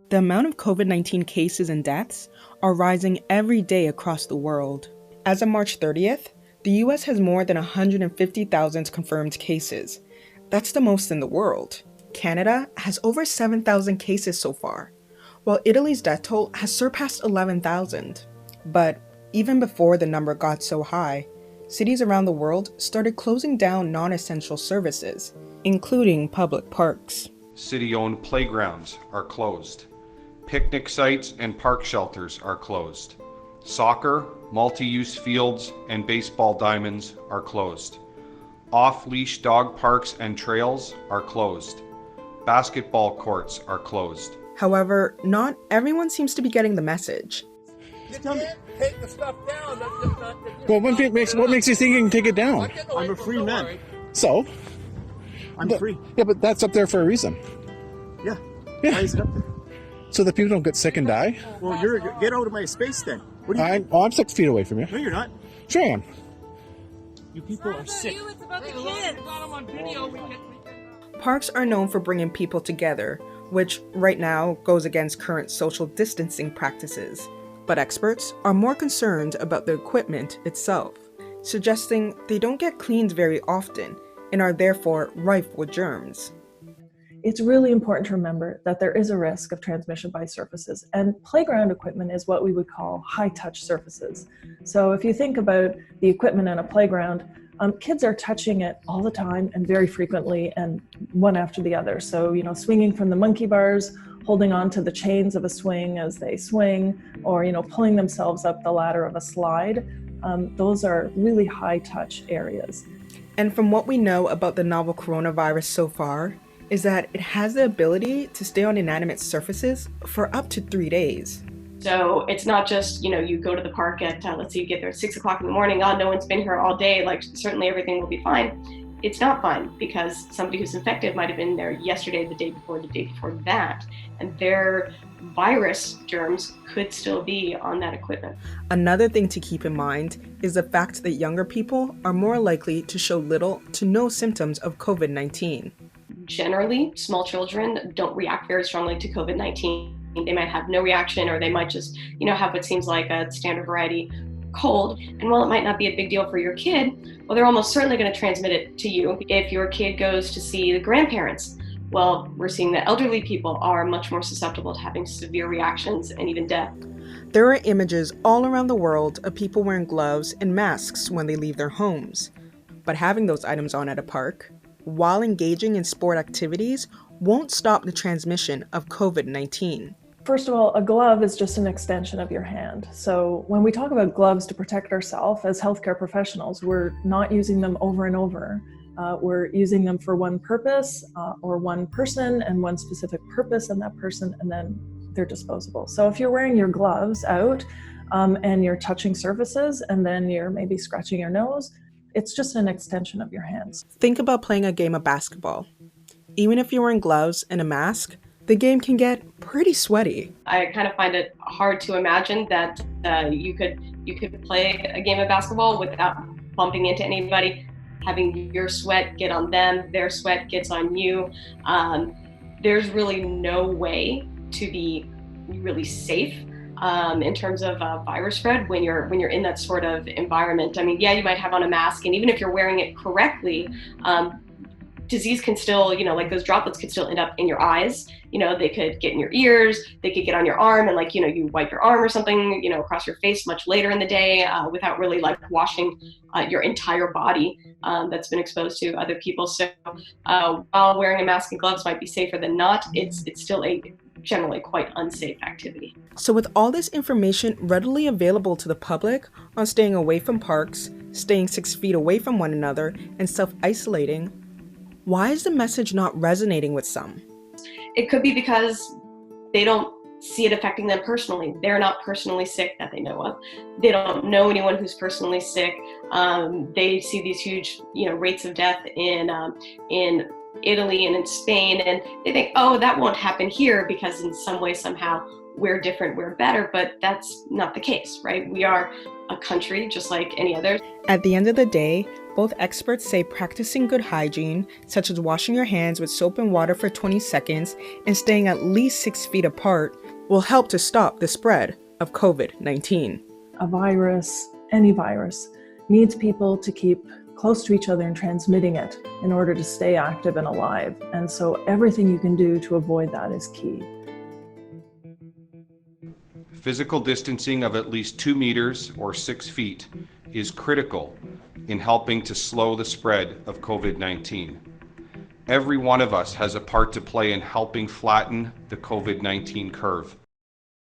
The amount of COVID-19 cases and deaths are rising every day across the world. As of March 30th, the US has more than 150,000 confirmed cases. That's the most in the world. Canada has over 7,000 cases so far, while Italy's death toll has surpassed 11,000. But even before the number got so high, cities around the world started closing down non-essential services, including public parks. City-owned playgrounds are closed. Picnic sites and park shelters are closed. Soccer, multi-use fields, and baseball diamonds are closed. Off-leash dog parks and trails are closed. Basketball courts are closed. However, not everyone seems to be getting the message. You can't take the stuff down. Well, what makes you think you can take it down? I'm a free man. So? I'm free. Yeah, but that's up there for a reason. Yeah. Yeah. Why is it up there? So that people don't get sick and die? Well, get out of my space then. What do you I'm 6 feet away from you. No, you're not. Sure I am. You people are sick. It's about the kids. Parks are known for bringing people together, which right now goes against current social distancing practices. But experts are more concerned about the equipment itself, suggesting they don't get cleaned very often and are therefore rife with germs. It's really important to remember that there is a risk of transmission by surfaces, and playground equipment is what we would call high-touch surfaces. So if you think about the equipment in a playground, kids are touching it all the time and very frequently and one after the other. So, swinging from the monkey bars, holding on to the chains of a swing as they swing, or, pulling themselves up the ladder of a slide. Those are really high-touch areas. And from what we know about the novel coronavirus so far, is that it has the ability to stay on inanimate surfaces for up to 3 days. So it's not just, you go to the park at, let's say you get there at 6 o'clock in the morning, oh, no one's been here all day, like certainly everything will be fine. It's not fine because somebody who's infected might have been there yesterday, the day before that, and their virus germs could still be on that equipment. Another thing to keep in mind is the fact that younger people are more likely to show little to no symptoms of COVID-19. Generally, small children don't react very strongly to COVID-19. They might have no reaction, or they might just, have what seems like a standard variety cold. And while it might not be a big deal for your kid, well, they're almost certainly going to transmit it to you if your kid goes to see the grandparents. Well, we're seeing that elderly people are much more susceptible to having severe reactions and even death. There are images all around the world of people wearing gloves and masks when they leave their homes. But having those items on at a park, while engaging in sport activities, won't stop the transmission of COVID-19. First of all, a glove is just an extension of your hand. So when we talk about gloves to protect ourselves as healthcare professionals, we're not using them over and over. We're using them for one purpose or one person and one specific purpose and that person, and then they're disposable. So if you're wearing your gloves out and you're touching surfaces and then you're maybe scratching your nose, it's just an extension of your hands. Think about playing a game of basketball. Even if you're wearing gloves and a mask, the game can get pretty sweaty. I kind of find it hard to imagine that you could play a game of basketball without bumping into anybody, having your sweat get on them, their sweat gets on you. There's really no way to be really safe in terms of virus spread when you're in that sort of environment. I mean, yeah, you might have on a mask, and even if you're wearing it correctly, disease can still, like those droplets could still end up in your eyes. They could get in your ears, they could get on your arm, and you wipe your arm or something, across your face much later in the day without really washing your entire body that's been exposed to other people. So while wearing a mask and gloves might be safer than not, it's still a generally quite unsafe activity. So with all this information readily available to the public on staying away from parks, staying 6 feet away from one another, and self-isolating, why is the message not resonating with some? It could be because they don't see it affecting them personally. They're not personally sick that they know of. They don't know anyone who's personally sick. They see these huge, rates of death in Italy and in Spain, and they think, oh, that won't happen here because in some way, somehow, we're different, we're better, but that's not the case, right? We are a country just like any other. At the end of the day, both experts say practicing good hygiene, such as washing your hands with soap and water for 20 seconds and staying at least 6 feet apart, will help to stop the spread of COVID-19. A virus, any virus, needs people to keep close to each other and transmitting it in order to stay active and alive. And so everything you can do to avoid that is key. Physical distancing of at least 2 meters or 6 feet is critical in helping to slow the spread of COVID-19. Every one of us has a part to play in helping flatten the COVID-19 curve.